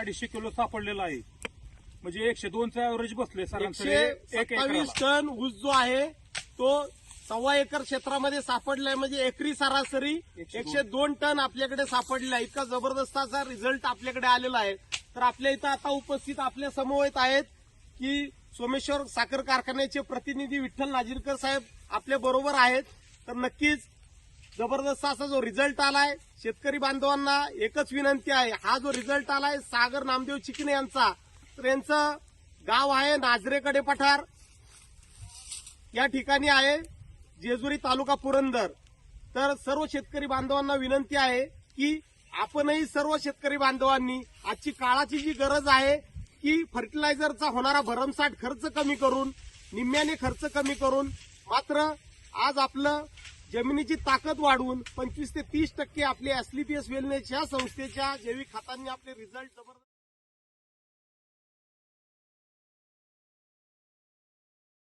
250 kilo सापडलेला आहे. म्हणजे 102चा ऍव्हरेज बसले सरासरी 127 टन ऊस जो आहे तो 1.25 एकर क्षेत्रामध्ये सापडलाय. म्हणजे एकरी सरासरी 102 टन आपल्याकडे सापडला. इतका जबरदस्त असा रिझल्ट आपल्याकडे आलेला आहे. तर आपल्या इथं आता उपस्थित आपल्या समवेत आहेत की सोमेश्वर साखर कारखान्याचे प्रतिनिधी विठ्ठल नाझिरकर साहेब आपल्या बरोबर आहेत. तर नक्कीच जबरदस्त असा जो रिझल्ट आलाय, शेतकरी बांधवांना एकच विनंती आहे, हा जो रिझल्ट आलाय सागर नामदेव चिकणे यांचा, तर यांचं गाव आहे नाझरे पठार या ठिकाणी आहे, जेजुरी तालुका पुरंदर. तर सर्व शेतकरी बांधवांना विनंती आहे की आपणही सर्व शेतकरी बांधवांनी आजची काळाची जी गरज आहे की फर्टिलायझरचा होणारा भरमसाठ खर्च कमी करून, निम्म्याने खर्च कमी करून, मात्र आज आपलं जमिनीची ताकद वाढवून 25 ते 30% आपले एसलीपीएस वेलनेस या संस्थेच्या जैविक खतांनी आपले रिझल्ट जबरदस्त